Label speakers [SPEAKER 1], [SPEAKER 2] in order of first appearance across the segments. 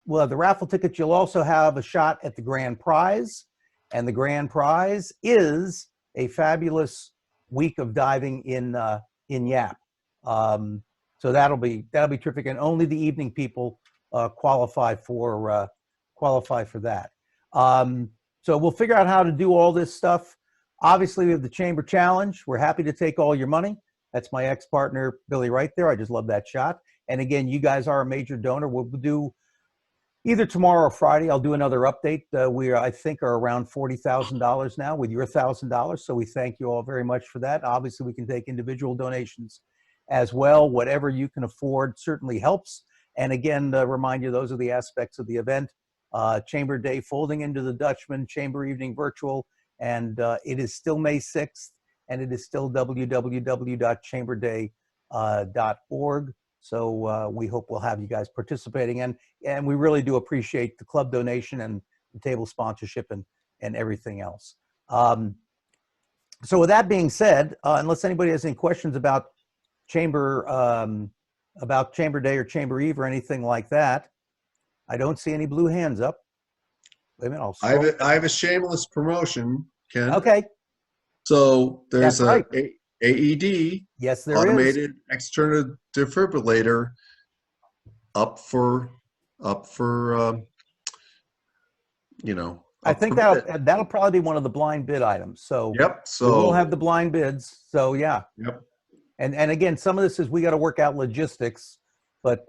[SPEAKER 1] we'll have the raffle tickets. You'll also have a shot at the grand prize, and the grand prize is a fabulous week of diving in Yap. So that'll be terrific, and only the evening people qualify for that. So we'll figure out how to do all this stuff. Obviously, we have the Chamber Challenge. We're happy to take all your money. That's my ex-partner, Billy, right there. I just love that shot. And again, you guys are a major donor. We'll do either tomorrow or Friday. I'll do another update. We, I think, are around $40,000 now with your $1,000. So we thank you all very much for that. Obviously, we can take individual donations as well. Whatever you can afford certainly helps. And again, remind you, those are the aspects of the event. Chamber Day folding into the Dutchman, Chamber Evening Virtual, and it is still May 6th, and it is still www.chamberday.org. So we hope we'll have you guys participating, and we really do appreciate the club donation and the table sponsorship and everything else. So with that being said, unless anybody has any questions about Chamber Day or Chamber Eve or anything like that, I don't see any blue hands up. Wait a minute,
[SPEAKER 2] I have a shameless promotion, Ken.
[SPEAKER 1] Okay.
[SPEAKER 2] So there's
[SPEAKER 1] That's right.
[SPEAKER 2] a AED,
[SPEAKER 1] yes, there
[SPEAKER 2] automated
[SPEAKER 1] is.
[SPEAKER 2] external defibrillator, up for you know.
[SPEAKER 1] I think that'll probably be one of the blind bid items. So
[SPEAKER 2] yep. So
[SPEAKER 1] we'll have the blind bids. So yeah.
[SPEAKER 2] Yep.
[SPEAKER 1] And again, some of this is we got to work out logistics, but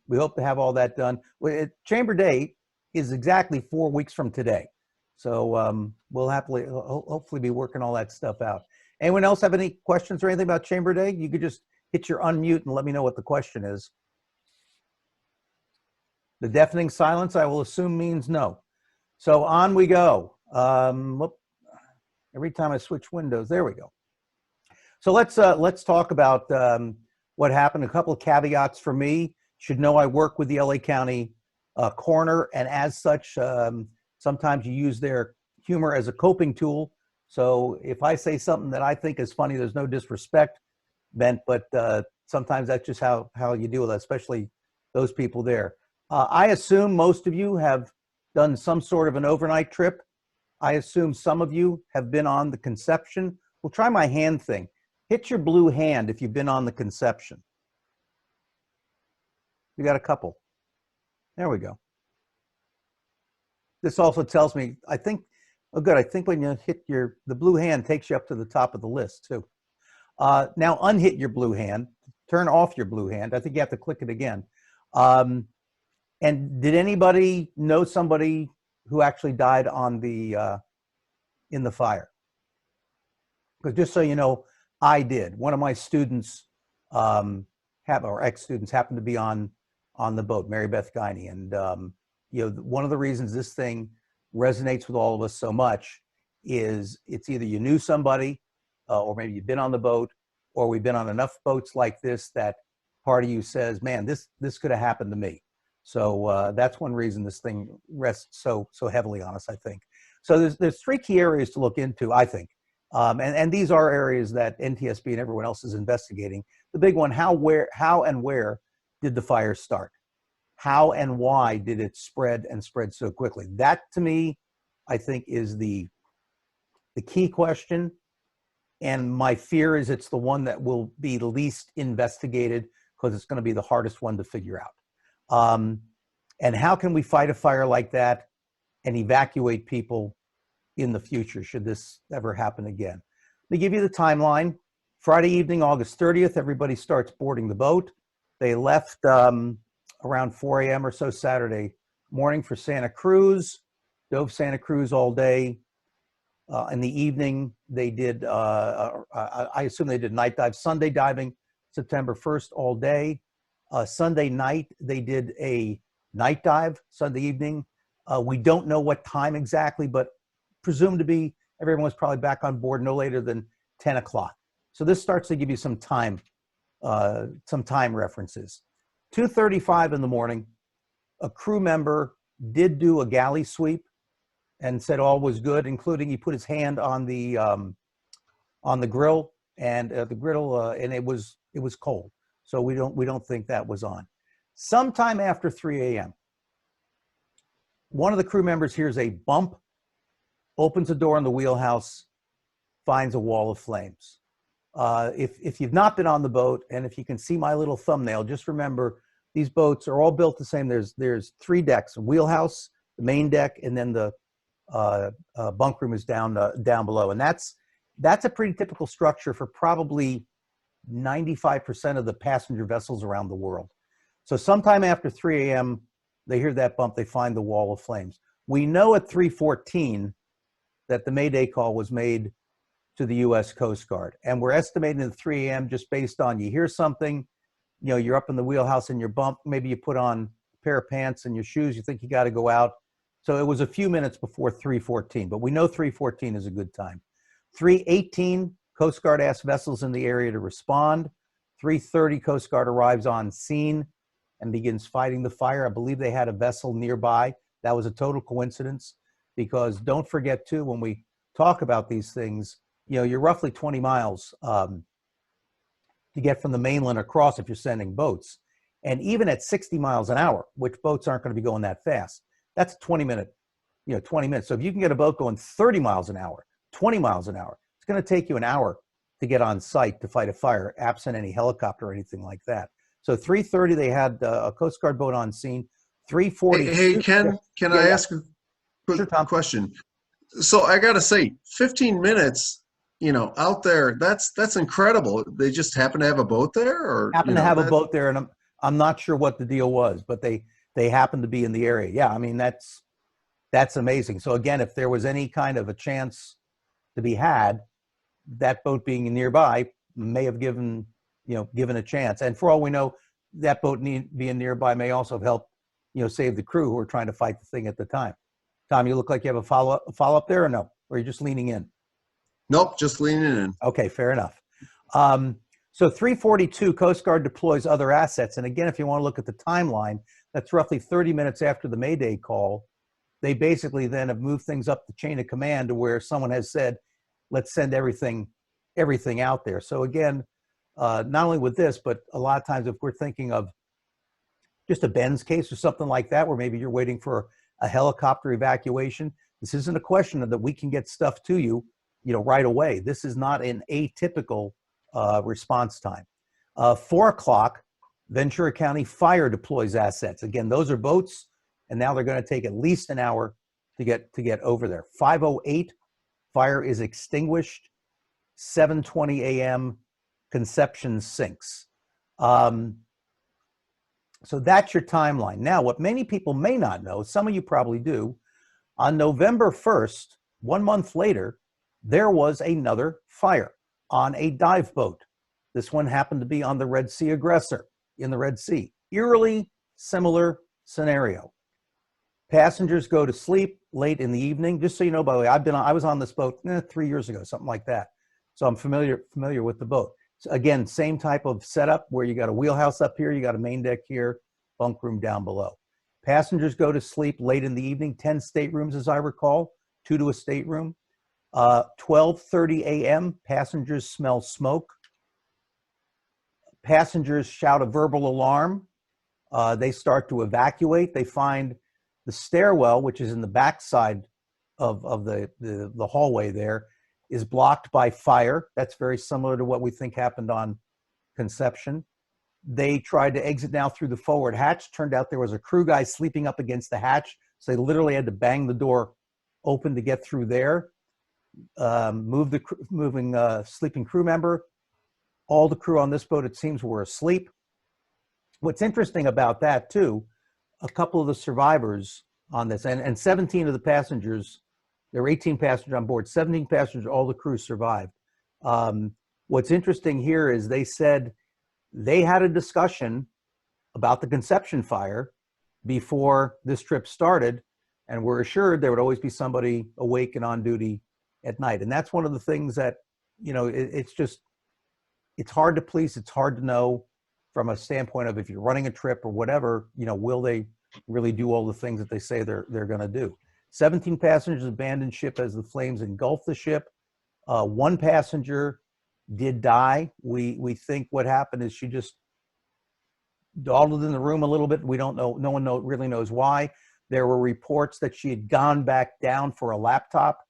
[SPEAKER 1] we hope to have all that done. Chamber Day is exactly 4 weeks from today. So we'll hopefully be working all that stuff out. Anyone else have any questions or anything about Chamber Day? You could just hit your unmute and let me know what the question is. The deafening silence, I will assume, means no. So on we go. Every time I switch windows, there we go. So let's talk about what happened. A couple of caveats for me. Should know I work with the LA County coroner, and as such, sometimes you use their humor as a coping tool. So if I say something that I think is funny, there's no disrespect meant, but sometimes that's just how you deal with it, especially those people there. I assume most of you have done some sort of an overnight trip. I assume some of you have been on the Conception. We'll try my hand thing. Hit your blue hand if you've been on the Conception. We got a couple. There we go. This also tells me, I think, oh good, I think when you hit the blue hand takes you up to the top of the list too. Now unhit your blue hand, turn off your blue hand. I think you have to click it again. And did anybody know somebody who actually died on the in the fire? Because just so you know, I did. One of my students, or ex-students, happened to be on the boat, Mary Beth Guiney, and you know, one of the reasons this thing resonates with all of us so much is it's either you knew somebody, or maybe you've been on the boat, or we've been on enough boats like this that part of you says, "Man, this could have happened to me." So that's one reason this thing rests so heavily on us, I think. So there's three key areas to look into, I think. And these are areas that NTSB and everyone else is investigating. The big one, how and where did the fire start? How and why did it spread and spread so quickly? That, to me, I think is the key question. And my fear is it's the one that will be the least investigated because it's going to be the hardest one to figure out. And how can we fight a fire like that and evacuate people in the future should this ever happen again? Let me give you the timeline. Friday evening, August 30th, everybody starts boarding the boat. They left around 4 a.m. or so Saturday morning for Santa Cruz, dove Santa Cruz all day. In the evening, they did, I assume they did night dive, Sunday diving, September 1st all day. Sunday night, they did a night dive, Sunday evening. We don't know what time exactly, but presumed to be, everyone was probably back on board no later than 10 o'clock. So this starts to give you some time references. 2:35 in the morning, a crew member did do a galley sweep and said all was good, including he put his hand on the grill and the griddle, and it was cold. So we don't think that was on. Sometime after 3 a.m., one of the crew members hears a bump, opens the door in the wheelhouse, finds a wall of flames. If you've not been on the boat, and if you can see my little thumbnail, just remember these boats are all built the same. There's 3 decks: a wheelhouse, the main deck, and then the bunk room is down below. And that's a pretty typical structure for probably 95% of the passenger vessels around the world. So sometime after 3 a.m., they hear that bump, they find the wall of flames. We know at 3:14 that the Mayday call was made to the U.S. Coast Guard. And we're estimating at 3 a.m. just based on you hear something, you know, you're up in the wheelhouse in your bunk, maybe you put on a pair of pants and your shoes, you think you got to go out. So it was a few minutes before 3:14, but we know 3:14 is a good time. 3:18, Coast Guard asks vessels in the area to respond. 3:30, Coast Guard arrives on scene and begins fighting the fire. I believe they had a vessel nearby. That was a total coincidence, because don't forget too, when we talk about these things, you know, you're roughly 20 miles to get from the mainland across if you're sending boats. And even at 60 miles an hour, which boats aren't going to be going that fast, that's a 20 minutes. So if you can get a boat going 30 miles an hour, 20 miles an hour, it's going to take you an hour to get on site to fight a fire, absent any helicopter or anything like that. So 3:30, they had a Coast Guard boat on scene. 3:40.
[SPEAKER 2] Hey, Ken, can I ask a quick
[SPEAKER 1] Sure, Tom.
[SPEAKER 2] question? So I got to say, 15 minutes, you know, out there, that's incredible. They just happen to have a boat there, or
[SPEAKER 1] Happen to have a boat there, and I'm not sure what the deal was, but they happen to be in the area. Yeah, I mean, that's amazing. So again, if there was any kind of a chance to be had, that boat being nearby may have given a chance. And for all we know, that boat being nearby may also have helped, save the crew who were trying to fight the thing at the time. Tom, you look like you have a follow-up there, or no? Or are you just leaning in?
[SPEAKER 2] Nope, just leaning in.
[SPEAKER 1] Okay, fair enough. So 3:42, Coast Guard deploys other assets. And again, if you want to look at the timeline, that's roughly 30 minutes after the Mayday call. They basically then have moved things up the chain of command to where someone has said, let's send everything out there. So again, not only with this, but a lot of times if we're thinking of just a Ben's case or something like that, where maybe you're waiting for a helicopter evacuation, this isn't a question of that we can get stuff to you, right away. This is not an atypical response time. 4 o'clock, Ventura County Fire deploys assets. Again, those are boats, and now they're going to take at least an hour to get over there. 5:08, fire is extinguished. 7:20 a.m., Conception sinks. So that's your timeline. Now, what many people may not know, some of you probably do, on November 1st, 1 month later, there was another fire on a dive boat. This one happened to be on the Red Sea Aggressor in the Red Sea. Eerily similar scenario. Passengers go to sleep late in the evening. Just so you know, by the way, I was on this boat 3 years ago, something like that. So I'm familiar with the boat. So again, same type of setup where you got a wheelhouse up here, you got a main deck here, bunk room down below. Passengers go to sleep late in the evening, 10 staterooms as I recall, 2 to a stateroom. 12:30 a.m., passengers smell smoke. Passengers shout a verbal alarm. They start to evacuate. They find the stairwell, which is in the backside of the hallway there, is blocked by fire. That's very similar to what we think happened on Conception. They tried to exit now through the forward hatch. Turned out there was a crew guy sleeping up against the hatch, so they literally had to bang the door open to get through there. Moving sleeping crew member. All the crew on this boat, it seems, were asleep. What's interesting about that too, a couple of the survivors on this, and 17 of the passengers, there were 18 passengers on board, 17 passengers, all the crew survived. What's interesting here is they said they had a discussion about the Conception fire before this trip started, and were assured there would always be somebody awake and on duty at night. And that's one of the things that, it's hard to police. It's hard to know from a standpoint of if you're running a trip or whatever, will they really do all the things that they say they're going to do. 17 passengers abandoned ship as the flames engulfed the ship. 1 passenger did die. We think what happened is she just dawdled in the room a little bit. We don't know. No one really knows why. There were reports that she had gone back down for a laptop.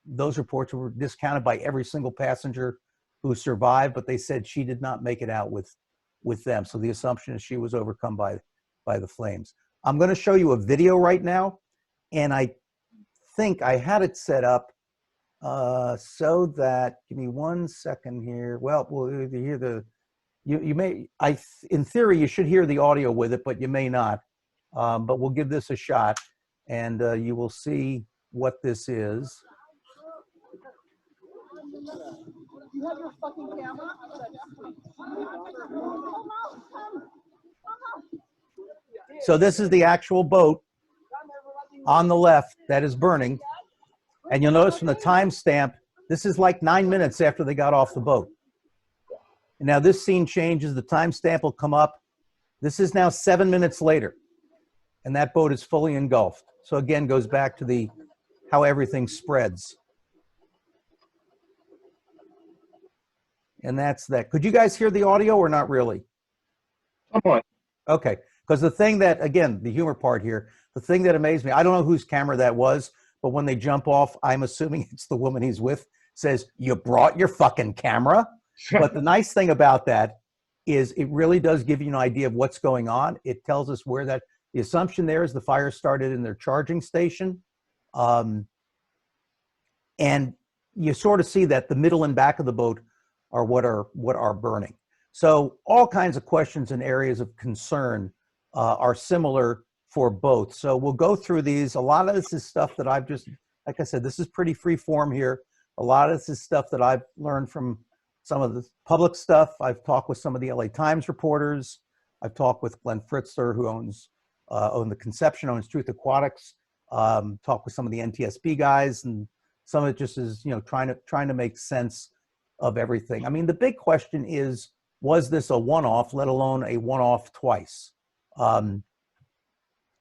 [SPEAKER 1] Those reports were discounted by every single passenger who survived, but they said she did not make it out with them. So the assumption is she was overcome by the flames. I'm going to show you a video right now, and I think I had it set up so that, give me 1 second here. Well, we'll hear the, you may, in theory, you should hear the audio with it, but you may not. But we'll give this a shot, and you will see what this is. You have your fucking camera? So this is the actual boat on the left that is burning. And you'll notice from the timestamp, this is like 9 minutes after they got off the boat. And now this scene changes, the timestamp will come up. This is now 7 minutes later, and that boat is fully engulfed. So again, goes back to how everything spreads. And that's that. Could you guys hear the audio or not really?
[SPEAKER 2] Somewhat.
[SPEAKER 1] Okay, because the thing that, again, the humor part here, the thing that amazed me, I don't know whose camera that was, but when they jump off, I'm assuming it's the woman he's with, says, "You brought your fucking camera?" But the nice thing about that is it really does give you an idea of what's going on. It tells us where the assumption there is the fire started in their charging station. And you sort of see that the middle and back of the boat are what are burning. So all kinds of questions and areas of concern are similar for both. So we'll go through these. A lot of this is stuff that I've just, like I said, this is pretty free form here. A lot of this is stuff that I've learned from some of the public stuff. I've talked with some of the LA Times reporters. I've talked with Glenn Fritzler, who owns the Conception, owns Truth Aquatics. Talked with some of the NTSB guys, and some of it just is, trying to make sense of everything. I mean, the big question is, was this a one-off, let alone a one-off twice?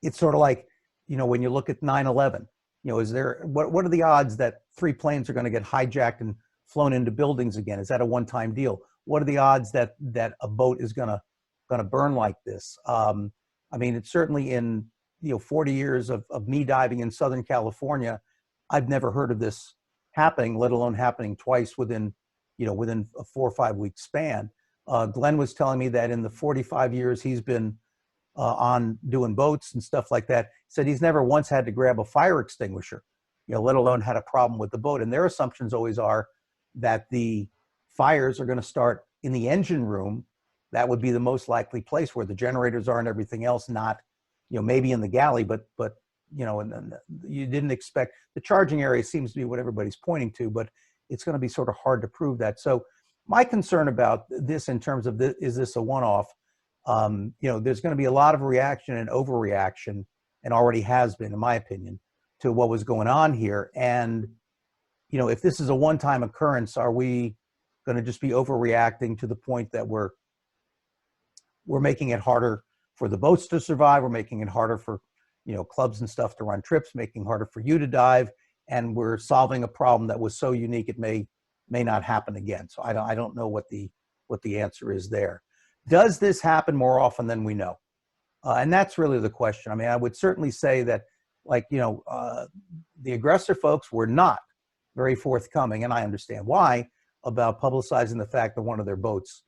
[SPEAKER 1] It's sort of like, when you look at 9/11, what are the odds that 3 planes are going to get hijacked and flown into buildings again? Is that a one-time deal? What are the odds that a boat is going to burn like this? I mean, it's certainly in 40 years of me diving in Southern California, I've never heard of this happening, let alone happening twice within a 4 or 5 week span. Glenn was telling me that in the 45 years he's been on doing boats and stuff like that, said he's never once had to grab a fire extinguisher, let alone had a problem with the boat. And their assumptions always are that the fires are going to start in the engine room. That would be the most likely place where the generators are and everything else, not, maybe in the galley, but and you didn't expect. The charging area seems to be what everybody's pointing to, but it's going to be sort of hard to prove that. So my concern about this in terms of is this a one-off? There's going to be a lot of reaction and overreaction, and already has been, in my opinion, to what was going on here. And, if this is a one-time occurrence, are we going to just be overreacting to the point that we're making it harder for the boats to survive? We're making it harder for, clubs and stuff to run trips, making it harder for you to dive, and we're solving a problem that was so unique it may not happen again. So I don't know what the answer is there. Does this happen more often than we know? And that's really the question. I mean, I would certainly say that, the aggressor folks were not very forthcoming, and I understand why, about publicizing the fact that one of their boats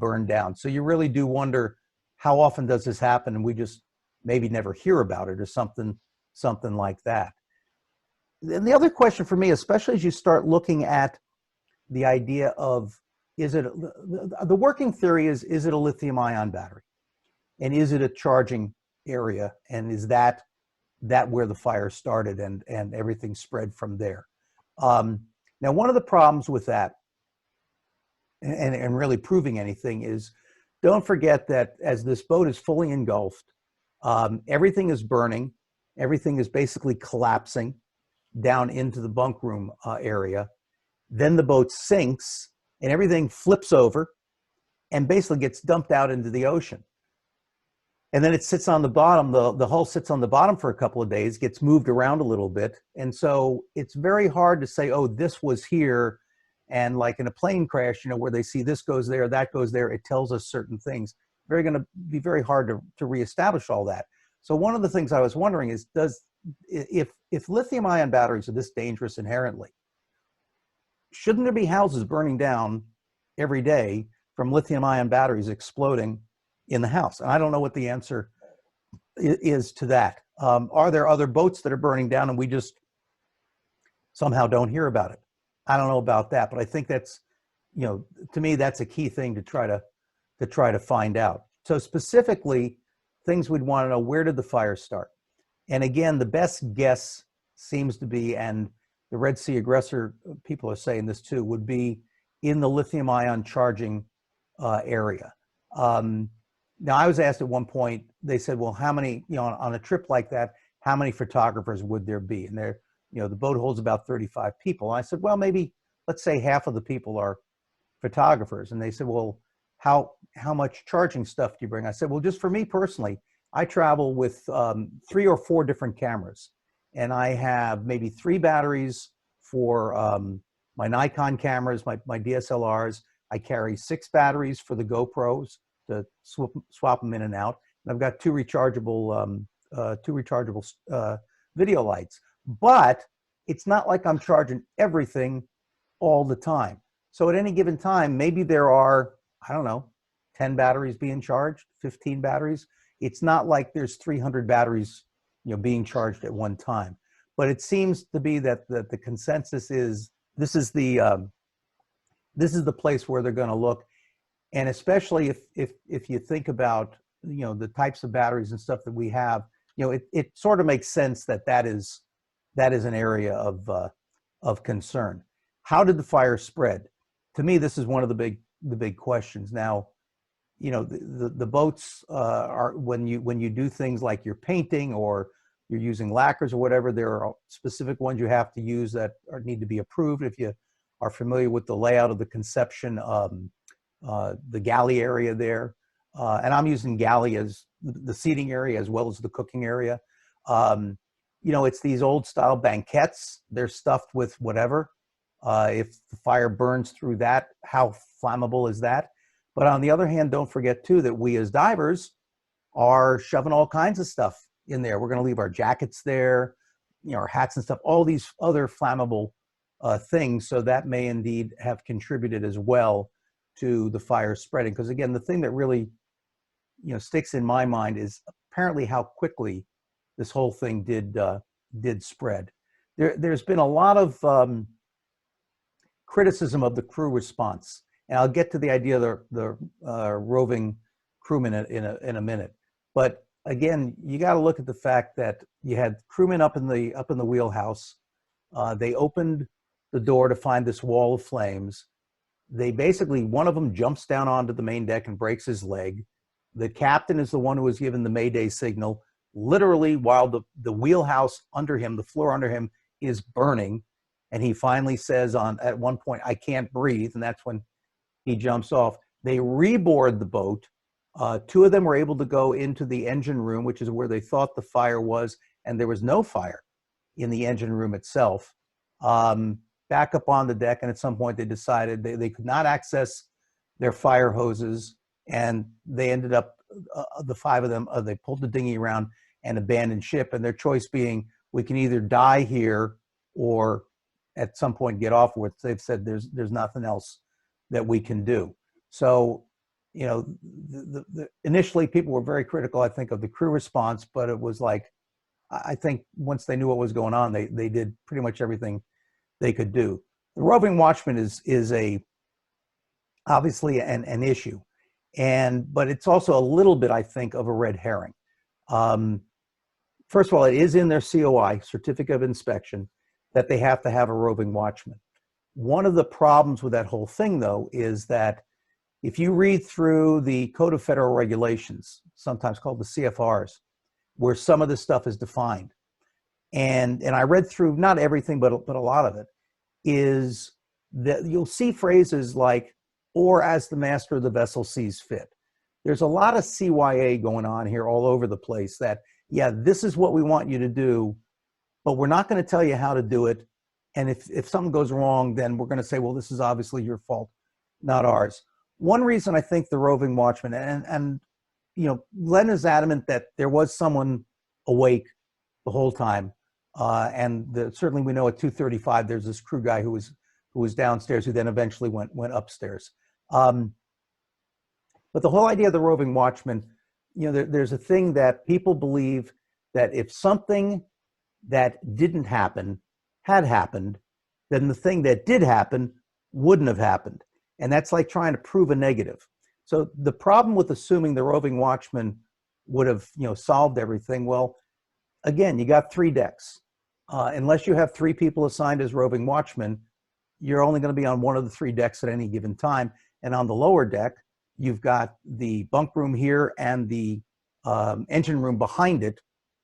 [SPEAKER 1] burned down. So you really do wonder, how often does this happen and we just maybe never hear about it, or something like that. And the other question for me, especially as you start looking at the idea of, the working theory is it a lithium ion battery? And is it a charging area? And is that where the fire started and everything spread from there? Now, one of the problems with that, and really proving anything, is don't forget that as this boat is fully engulfed, everything is burning, everything is basically collapsing down into the bunk room area. Then the boat sinks and everything flips over and basically gets dumped out into the ocean. And then it sits on the bottom, the hull sits on the bottom for a couple of days, gets moved around a little bit. And so it's very hard to say, oh, this was here. And like in a plane crash, where they see this goes there, that goes there, it tells us certain things. Going to be very hard to reestablish all that. So one of the things I was wondering is, if lithium ion batteries are this dangerous inherently, shouldn't there be houses burning down every day from lithium ion batteries exploding in the house? And I don't know what the answer is to that. Are there other boats that are burning down and we just somehow don't hear about it? I don't know about that, but I think that's, to me, that's a key thing to try to find out. So specifically, things we'd want to know: where did the fire start? And again, the best guess seems to be, and the Red Sea aggressor people are saying this too, would be in the lithium ion charging area. Now, I was asked at one point, they said, well, how many, on a trip like that, how many photographers would there be? And there, the boat holds about 35 people. And I said, well, maybe, let's say half of the people are photographers. And they said, well, how much charging stuff do you bring? I said, well, just for me personally, I travel with 3 or 4 different cameras. And I have maybe 3 batteries for my Nikon cameras, my DSLRs. I carry 6 batteries for the GoPros to swap them in and out. And I've got 2 rechargeable video lights. But it's not like I'm charging everything all the time. So at any given time, maybe there are, I don't know, 10 batteries being charged, 15 batteries. It's not like there's 300 batteries, being charged at one time. But it seems to be that the consensus is this is the place where they're going to look. And especially if you think about, the types of batteries and stuff that we have, it sort of makes sense that is an area of concern. How did the fire spread? To me, this is one of the big questions. Now, the boats are, when you do things like you're painting or you're using lacquers or whatever, there are specific ones you have to use that need to be approved. If you are familiar with the layout of the Conception, the galley area there, and I'm using galley as the seating area as well as the cooking area. It's these old style banquettes. They're stuffed with whatever. If the fire burns through that, how flammable is that? But on the other hand, don't forget too that we as divers are shoving all kinds of stuff in there. We're going to leave our jackets there, our hats and stuff, all these other flammable things. So that may indeed have contributed as well to the fire spreading. Because again, the thing that really, sticks in my mind is apparently how quickly this whole thing did spread. There's been a lot of criticism of the crew response, and I'll get to the idea of the roving crewmen in a minute. But again, you got to look at the fact that you had crewmen up in the wheelhouse. They opened the door to find this wall of flames. They basically, one of them jumps down onto the main deck and breaks his leg. The captain is the one who was given the Mayday signal, literally while the wheelhouse under him, the floor under him, is burning. And he finally says at one point, I can't breathe. And that's when he jumps off. They reboard the boat. 2 of them were able to go into the engine room, which is where they thought the fire was. And there was no fire in the engine room itself. Back up on the deck. And at some point they decided they could not access their fire hoses. And they ended up, the 5 of them, they pulled the dinghy around and abandoned ship. And their choice being, we can either die here or at some point get off with. They've said there's nothing else that we can do. So, initially people were very critical, I think, of the crew response, but it was like, I think once they knew what was going on, they did pretty much everything they could do. The roving watchman is obviously an issue, but it's also a little bit, I think, of a red herring. First of all, it is in their COI, Certificate of Inspection, that they have to have a roving watchman. One of the problems with that whole thing, though, is that if you read through the Code of Federal Regulations, sometimes called the CFRs, where some of this stuff is defined, and I read through not everything, but a lot of it, is that you'll see phrases like, or as the master of the vessel sees fit. There's a lot of CYA going on here all over the place that, yeah, this is what we want you to do, but we're not going to tell you how to do it. And if something goes wrong, then we're going to say, well, this is obviously your fault, not ours. One reason I think the roving watchman, and Glenn is adamant that there was someone awake the whole time. Certainly we know at 2:35 there's this crew guy who was downstairs, who then eventually went upstairs. But the whole idea of the roving watchman, there's a thing that people believe that if something that didn't happen had happened, then the thing that did happen wouldn't have happened. And that's like trying to prove a negative. So the problem with assuming the roving watchman would have, solved everything, well, again, you got 3 decks. Unless you have 3 people assigned as roving watchmen, you're only going to be on one of the 3 decks at any given time. And on the lower deck, you've got the bunk room here and the engine room behind it,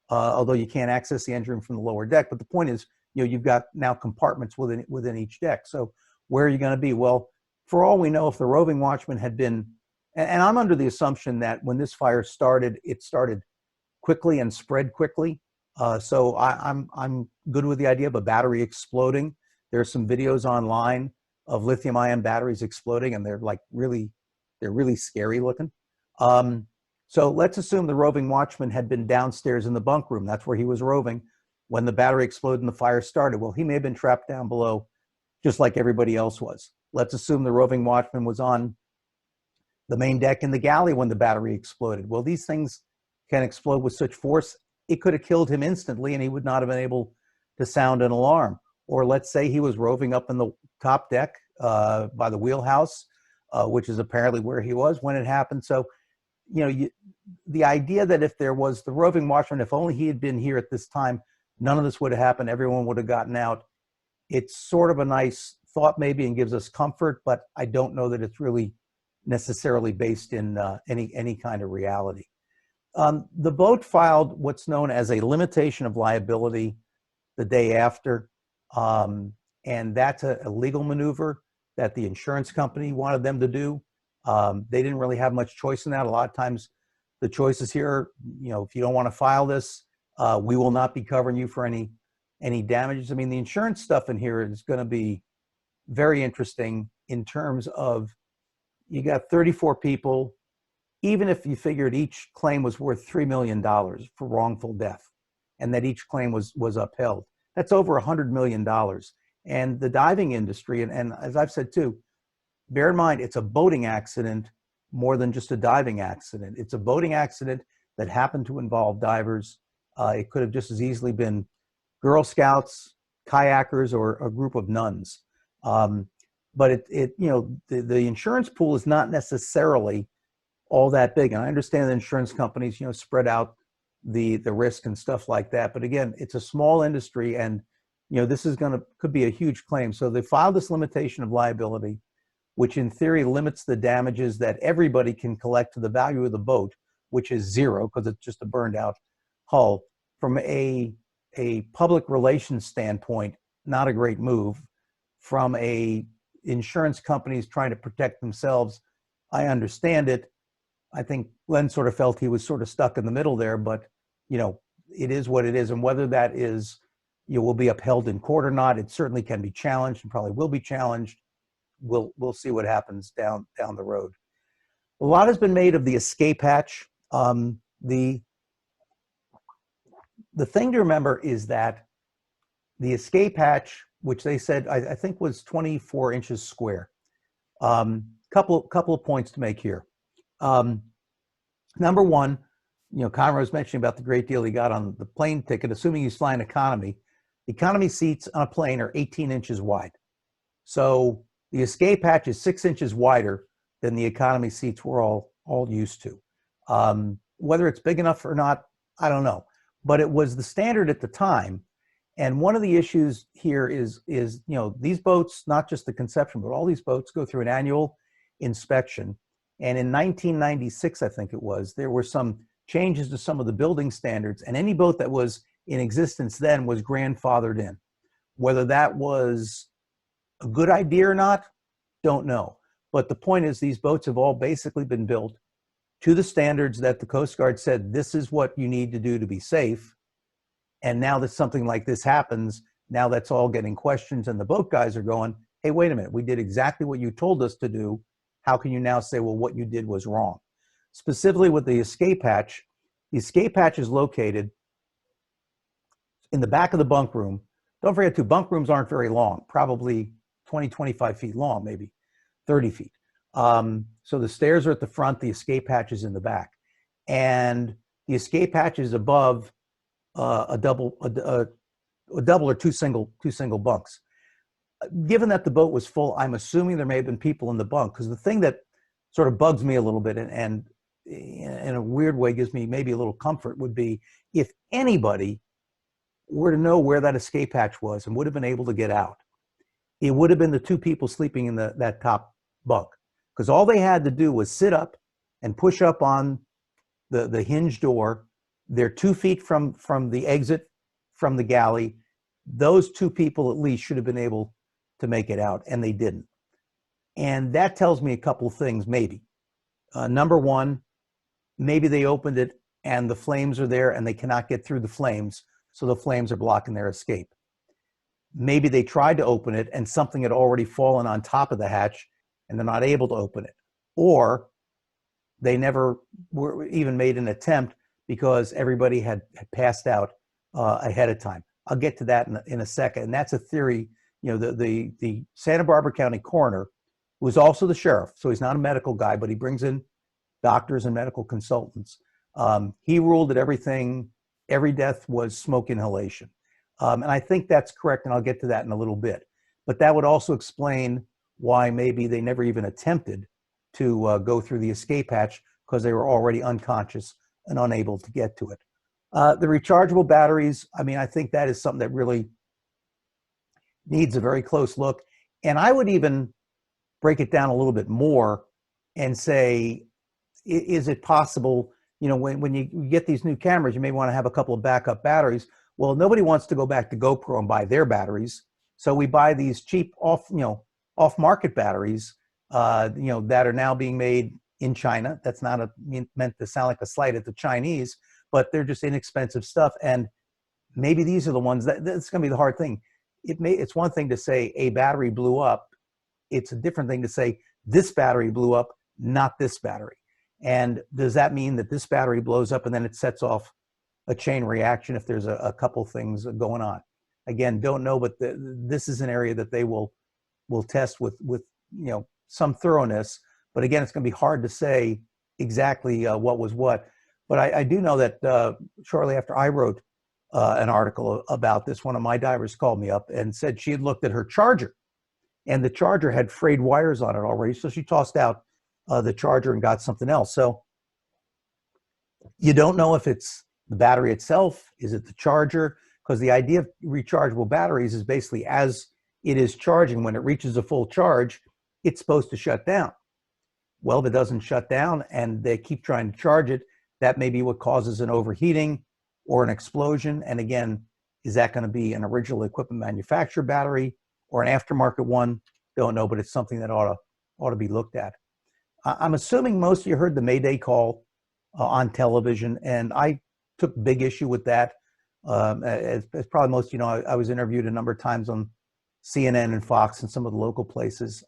[SPEAKER 1] although you can't access the engine room from the lower deck. But the point is, you've got now compartments within each deck. So where are you going to be? Well, for all we know, if the roving watchman had been, and I'm under the assumption that when this fire started, it started quickly and spread quickly. So I'm good with the idea of a battery exploding. There's some videos online of lithium-ion batteries exploding, and they're really scary looking. So let's assume the roving watchman had been downstairs in the bunk room. That's where he was roving when the battery exploded and the fire started. Well, he may have been trapped down below just like everybody else was. Let's assume the roving watchman was on the main deck in the galley when the battery exploded. Well, these things can explode with such force, it could have killed him instantly and he would not have been able to sound an alarm. Or let's say he was roving up in the top deck by the wheelhouse, which is apparently where he was when it happened. So, the idea that if there was the roving watchman, if only he had been here at this time, none of this would have happened, everyone would have gotten out. It's sort of a nice thought maybe and gives us comfort, but I don't know that it's really necessarily based in any kind of reality. The boat filed what's known as a limitation of liability the day after, and that's a legal maneuver that the insurance company wanted them to do. They didn't really have much choice in that. A lot of times the choices here, if you don't want to file this, we will not be covering you for any damages. I mean, the insurance stuff in here is going to be very interesting in terms of, you got 34 people. Even if you figured each claim was worth $3 million for wrongful death and that each claim was upheld, that's over $100 million. And the diving industry, and as I've said too, bear in mind, it's a boating accident more than just a diving accident. It's a boating accident that happened to involve divers. It could have just as easily been Girl Scouts, kayakers, or a group of nuns. But the insurance pool is not necessarily all that big. And I understand the insurance companies, spread out the risk and stuff like that. But again, it's a small industry, and this is could be a huge claim. So they filed this limitation of liability, which in theory limits the damages that everybody can collect to the value of the boat, which is 0 because it's just a burned out hull. From a public relations standpoint, not a great move. From a insurance companies trying to protect themselves, I understand it. I think Glenn sort of felt he was sort of stuck in the middle there, but it is what it is. And whether that is, will be upheld in court or not, it certainly can be challenged and probably will be challenged. We'll see what happens down the road. A lot has been made of the escape hatch. The thing to remember is that the escape hatch, which they said I think was 24 inches square. Couple of points to make here. Number one, Conrad was mentioning about the great deal he got on the plane ticket. Assuming he's flying economy seats on a plane are 18 inches wide. So the escape hatch is 6 inches wider than the economy seats we're all used to. Whether it's big enough or not, I don't know. But it was the standard at the time. And one of the issues here is these boats, not just the conception, but all these boats go through an annual inspection. And in 1996, I think it was, there were some changes to some of the building standards, and any boat that was in existence then was grandfathered in. Whether that was a good idea or not, don't know. But the point is, these boats have all basically been built to the standards that the Coast Guard said, this is what you need to do to be safe. And now that something like this happens, now that's all getting questions, and the boat guys are going, hey, wait a minute, we did exactly what you told us to do. How can you now say, well, what you did was wrong? Specifically with the escape hatch is located in the back of the bunk room, don't forget too, bunk rooms aren't very long, probably 20, 25 feet long, maybe 30 feet. So the stairs are at the front, the escape hatch is in the back. And the escape hatch is above a double or two single bunks. Given that the boat was full, I'm assuming there may have been people in the bunk, because the thing that sort of bugs me a little bit and in a weird way gives me maybe a little comfort would be if anybody were to know where that escape hatch was and would have been able to get out, it would have been the two people sleeping in that top bunk, because all they had to do was sit up and push up on the hinge door. They're 2 feet from the exit from the galley. Those two people at least should have been able to make it out, and they didn't. And that tells me a couple of things, maybe. Number one, maybe they opened it and the flames are there and they cannot get through the flames, so the flames are blocking their escape. Maybe they tried to open it and something had already fallen on top of the hatch and they're not able to open it. Or they never were even made an attempt because everybody had passed out ahead of time. I'll get to that in a second. And that's a theory. You know, the Santa Barbara County coroner, who is also the sheriff, so he's not a medical guy, but he brings in doctors and medical consultants. He ruled that every death was smoke inhalation. And I think that's correct, and I'll get to that in a little bit. But that would also explain why maybe they never even attempted to go through the escape hatch, because they were already unconscious and unable to get to it. The rechargeable batteries, I mean, I think that is something that really needs a very close look. And I would even break it down a little bit more and say, is it possible, you know, when you get these new cameras, you may want to have a couple of backup batteries. Well, nobody wants to go back to GoPro and buy their batteries. So we buy these cheap off-market batteries, that are now being made in China. That's not meant to sound like a slight at the Chinese, but they're just inexpensive stuff. And maybe these are the ones that's going to be the hard thing. It's one thing to say a battery blew up. It's a different thing to say this battery blew up, not this battery. And does that mean that this battery blows up and then it sets off a chain reaction if there's a couple things going on? Again, don't know, but this is an area that they will test with some thoroughness. But again, it's going to be hard to say exactly what was what. But I do know that shortly after I wrote an article about this, one of my divers called me up and said she had looked at her charger, and the charger had frayed wires on it already. So she tossed out the charger and got something else. So you don't know if it's the battery itself, is it the charger? Because the idea of rechargeable batteries is basically as it is charging, when it reaches a full charge, it's supposed to shut down. Well, if it doesn't shut down and they keep trying to charge it, that may be what causes an overheating or an explosion. And again, is that going to be an original equipment manufacturer battery or an aftermarket one? Don't know, but it's something that ought to be looked at. I'm assuming most of you heard the Mayday call on television, and I took big issue with that. As probably most of you know, I was interviewed a number of times on CNN and Fox and some of the local places.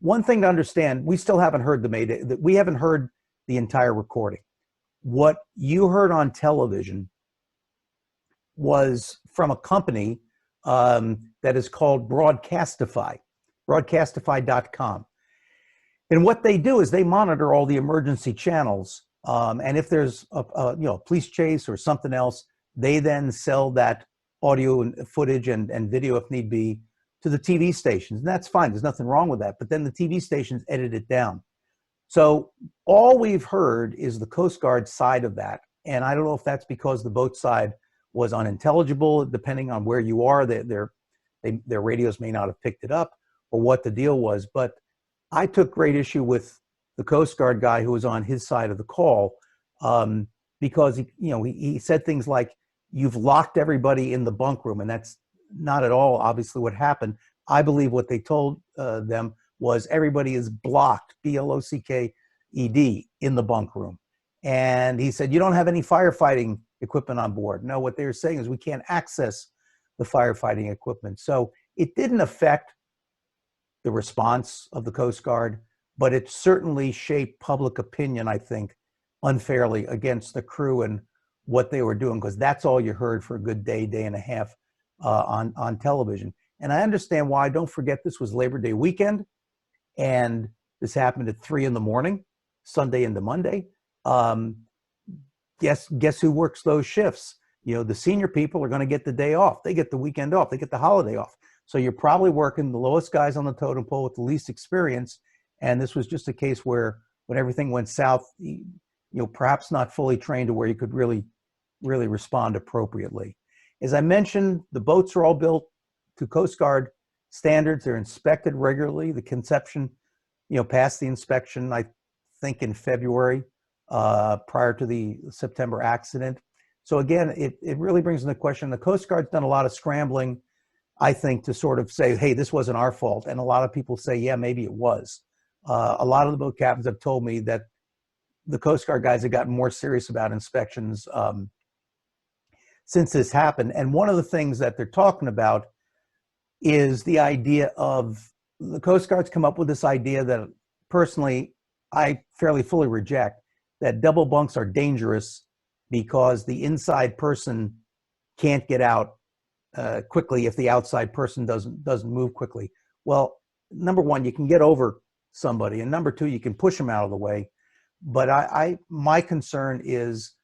[SPEAKER 1] One thing to understand, we still haven't heard the Mayday. We haven't heard the entire recording. What you heard on television was from a company that is called Broadcastify, broadcastify.com. And what they do is they monitor all the emergency channels. And if there's a police chase or something else, they then sell that audio and footage and video, if need be, to the TV stations. And that's fine. There's nothing wrong with that. But then the TV stations edit it down. So all we've heard is the Coast Guard side of that. And I don't know if that's because the boat side was unintelligible, depending on where you are. Their radios may not have picked it up or what the deal was. But I took great issue with the Coast Guard guy who was on his side of the call because he said things like, "You've locked everybody in the bunk room," and that's not at all obviously what happened. I believe what they told them was everybody is blocked, BLOCKED, in the bunk room. And he said, "You don't have any firefighting equipment on board." No, what they were saying is we can't access the firefighting equipment. So it didn't affect the response of the Coast Guard, but it certainly shaped public opinion, I think, unfairly against the crew and what they were doing, because that's all you heard for a good day, day and a half on television. And I understand why. Don't forget, this was Labor Day weekend, and this happened at 3 in the morning, Sunday into Monday. Guess who works those shifts? You know, the senior people are going to get the day off. They get the weekend off. They get the holiday off. So you're probably working the lowest guys on the totem pole with the least experience. And this was just a case where when everything went south, you know, perhaps not fully trained to where you could really respond appropriately. As I mentioned, the boats are all built to Coast Guard standards. They're inspected regularly. The Conception, you know, passed the inspection, I think, in February prior to the September accident. So again, it really brings into question, the Coast Guard's done a lot of scrambling, I think, to sort of say, hey, this wasn't our fault. And a lot of people say, yeah, maybe it was. A lot of the boat captains have told me that the Coast Guard guys have gotten more serious about inspections since this happened. And one of the things that they're talking about is the idea of, the Coast Guard's come up with this idea that personally I fairly fully reject, that double bunks are dangerous because the inside person can't get out quickly if the outside person doesn't move quickly. Well, number one, you can get over somebody, and number two, you can push them out of the way. But my concern is,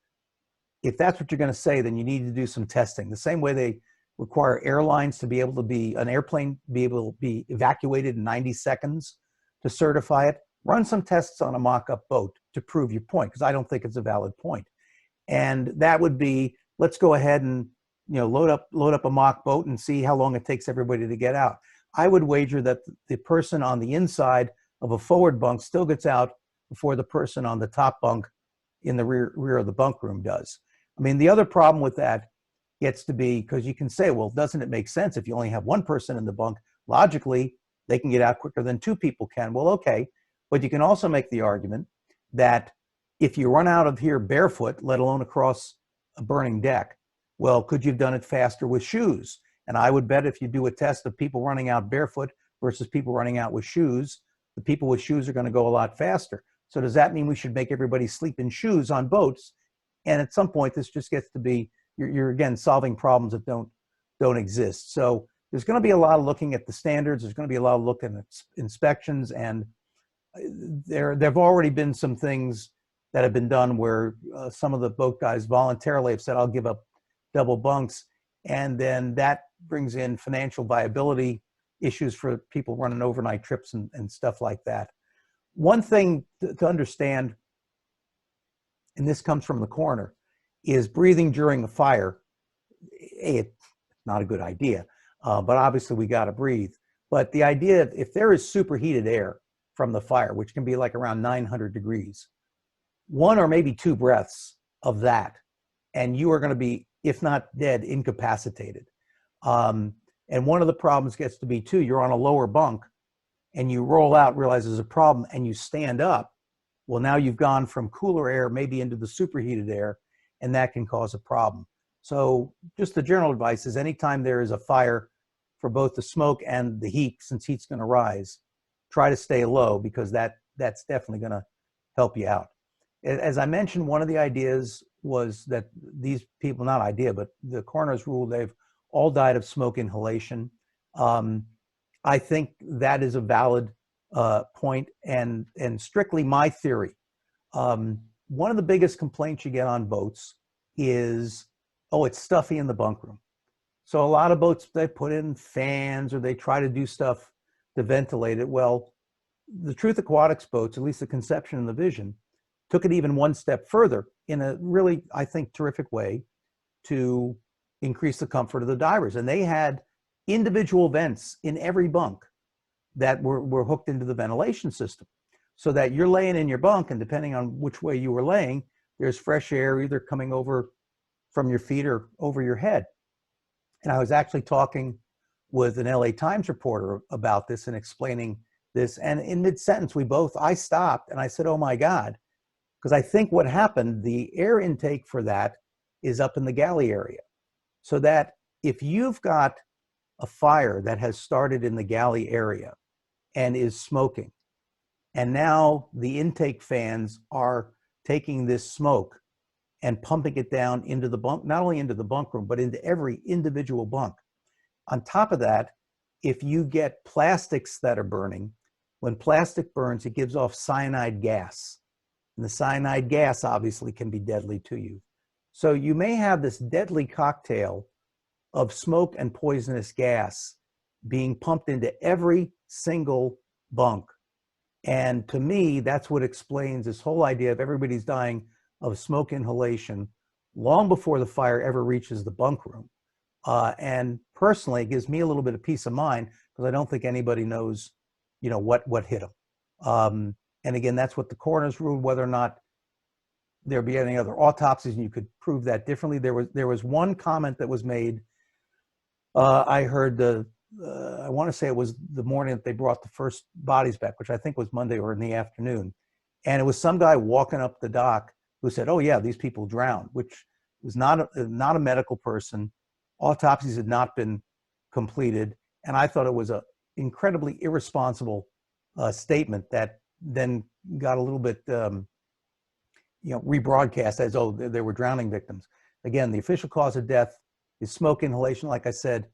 [SPEAKER 1] if that's what you're going to say, then you need to do some testing. The same way they require airlines to be able to be, an airplane be able to be evacuated in 90 seconds to certify it. Run some tests on a mock-up boat to prove your point, because I don't think it's a valid point. And that would be, let's go ahead and, you know, load up a mock boat and see how long it takes everybody to get out. I would wager that the person on the inside of a forward bunk still gets out before the person on the top bunk in the rear of the bunk room does. I mean, the other problem with that gets to be, because you can say, well, doesn't it make sense if you only have one person in the bunk? Logically, they can get out quicker than two people can. Well, okay, but you can also make the argument that if you run out of here barefoot, let alone across a burning deck, well, could you have done it faster with shoes? And I would bet if you do a test of people running out barefoot versus people running out with shoes, the people with shoes are going to go a lot faster. So does that mean we should make everybody sleep in shoes on boats? And at some point, this just gets to be, you're again solving problems that don't exist. So there's going to be a lot of looking at the standards. There's going to be a lot of looking at inspections, and there've already been some things that have been done where some of the boat guys voluntarily have said, I'll give up double bunks, and then that brings in financial viability issues for people running overnight trips and stuff like that. One thing to understand, and this comes from the coroner, is breathing during a fire. It's not a good idea, but obviously we got to breathe. But the idea, if there is superheated air from the fire, which can be like around 900 degrees, one or maybe two breaths of that, and you are going to be, if not dead, incapacitated. And one of the problems gets to be too, you're on a lower bunk and you roll out, realize there's a problem, and you stand up. Well, now you've gone from cooler air maybe into the superheated air, and that can cause a problem. So just the general advice is, anytime there is a fire, for both the smoke and the heat, since heat's going to rise, try to stay low, because that's definitely going to help you out. As I mentioned, one of the ideas was that these people, not idea, but the coroner's ruled they've all died of smoke inhalation. I think that is a valid point, and strictly my theory. One of the biggest complaints you get on boats is, oh, it's stuffy in the bunk room. So a lot of boats, they put in fans or they try to do stuff to ventilate it. Well, the Truth Aquatics boats, at least the Conception and the Vision, took it even one step further in a really, I think, terrific way to increase the comfort of the divers. And they had individual vents in every bunk that were hooked into the ventilation system, so that you're laying in your bunk, and depending on which way you were laying, there's fresh air either coming over from your feet or over your head. And I was actually talking with an LA Times reporter about this and explaining this. And in mid-sentence, I stopped and I said, oh my God, because I think what happened, the air intake for that is up in the galley area. So that if you've got a fire that has started in the galley area and is smoking, and now the intake fans are taking this smoke and pumping it down into the bunk, not only into the bunk room, but into every individual bunk. On top of that, if you get plastics that are burning, when plastic burns, it gives off cyanide gas. And the cyanide gas obviously can be deadly to you. So you may have this deadly cocktail of smoke and poisonous gas being pumped into every single bunk. And to me, that's what explains this whole idea of everybody's dying of smoke inhalation long before the fire ever reaches the bunk room. And personally, it gives me a little bit of peace of mind because I don't think anybody knows, what hit them. And again, that's what the coroner's ruled. Whether or not there be any other autopsies, and you could prove that differently. There was one comment that was made. I heard I want to say it was the morning that they brought the first bodies back, which I think was Monday or in the afternoon. And it was some guy walking up the dock who said, "Oh yeah, these people drowned," which was not a medical person. Autopsies had not been completed. And I thought it was an incredibly irresponsible statement that then got a little bit, rebroadcast as, oh, there were drowning victims. Again, the official cause of death is smoke inhalation. Like I said,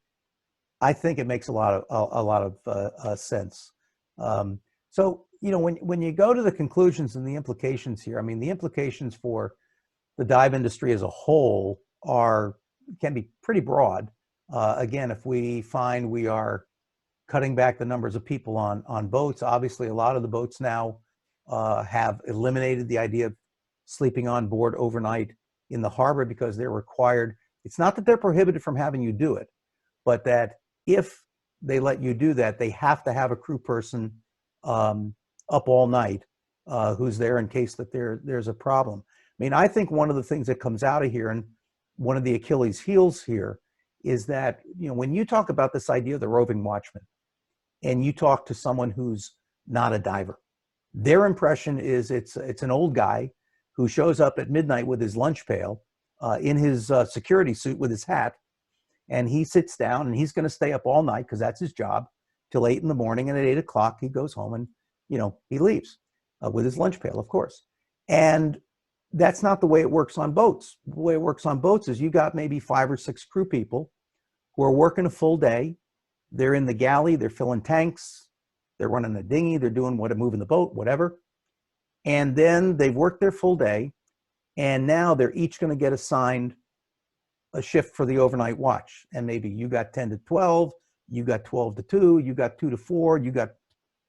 [SPEAKER 1] I think it makes a lot of sense. So, when you go to the conclusions and the implications here, I mean, the implications for the dive industry as a whole can be pretty broad. Again, if we find we are cutting back the numbers of people on boats, obviously a lot of the boats now have eliminated the idea of sleeping on board overnight in the harbor because they're required. It's not that they're prohibited from having you do it, but that if they let you do that, they have to have a crew person up all night who's there in case that there's a problem. I mean, I think one of the things that comes out of here, and one of the Achilles heels here, is that, when you talk about this idea of the roving watchman and you talk to someone who's not a diver, their impression is it's an old guy who shows up at midnight with his lunch pail in his security suit with his hat, and he sits down and he's going to stay up all night because that's his job till 8 in the morning, and at 8 o'clock he goes home and he leaves with his lunch pail, of course. And that's not the way it works on boats. The way it works on boats is you got maybe 5 or 6 crew people who are working a full day. They're in the galley, they're filling tanks, they're running a dinghy, they're doing moving the boat, whatever. And then they've worked their full day, and now they're each going to get assigned a shift for the overnight watch. And maybe you got 10 to 12, you got 12 to 2, you got 2 to 4, you got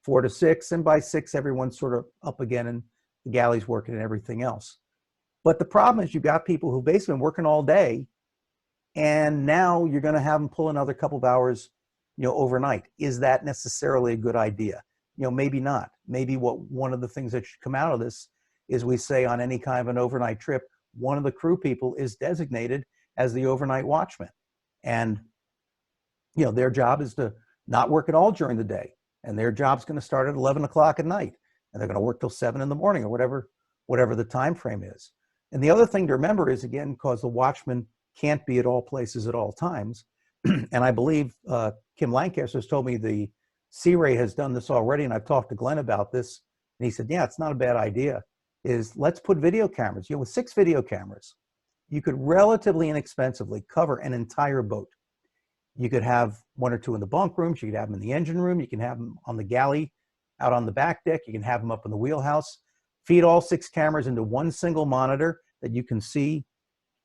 [SPEAKER 1] 4 to 6, and by 6 everyone's sort of up again and the galley's working and everything else. But the problem is you got people who basically been working all day, and now you're going to have them pull another couple of hours, overnight. Is that necessarily a good idea? Maybe not. Maybe one of the things that should come out of this is we say on any kind of an overnight trip, one of the crew people is designated as the overnight watchman. And, their job is to not work at all during the day. And their job's going to start at 11 o'clock at night. And they're going to work till 7 in the morning or whatever the time frame is. And the other thing to remember is, again, because the watchman can't be at all places at all times. And I believe Kim Lancaster has told me the Sea Ray has done this already. And I've talked to Glenn about this. And he said, yeah, it's not a bad idea. Let's put video cameras. With 6 video cameras, you could relatively inexpensively cover an entire boat. You could have 1 or 2 in the bunk rooms. You could have them in the engine room. You can have them on the galley, out on the back deck. You can have them up in the wheelhouse. Feed all 6 cameras into one single monitor that you can see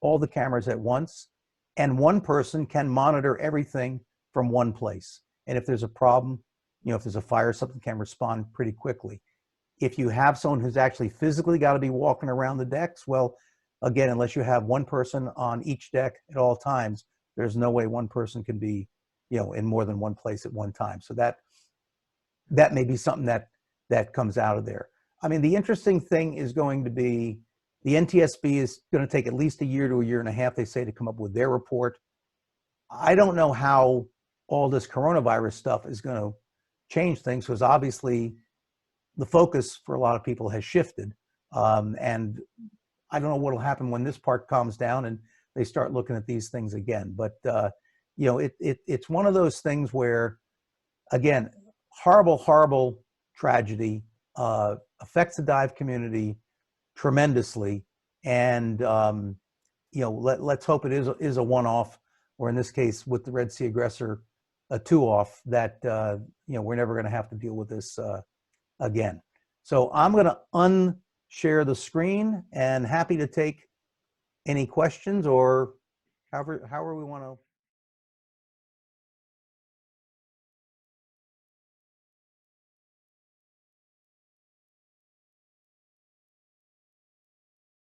[SPEAKER 1] all the cameras at once. And one person can monitor everything from one place. And if there's a problem, if there's a fire, something can respond pretty quickly. If you have someone who's actually physically got to be walking around the decks, well, again, unless you have one person on each deck at all times, there's no way one person can be, in more than one place at one time. So that may be something that comes out of there. I mean, the interesting thing is going to be the NTSB is going to take at least a year to a year and a half, they say, to come up with their report. I don't know how all this coronavirus stuff is going to change things, because obviously the focus for a lot of people has shifted. And I don't know what will happen when this part calms down and they start looking at these things again. But, it's one of those things where, again, horrible tragedy, affects the dive community tremendously. And let's hope it is a one-off, or in this case with the Red Sea aggressor, a two-off, that we're never going to have to deal with this again. So I'm going to unshare the screen, and happy to take any questions, or however we want to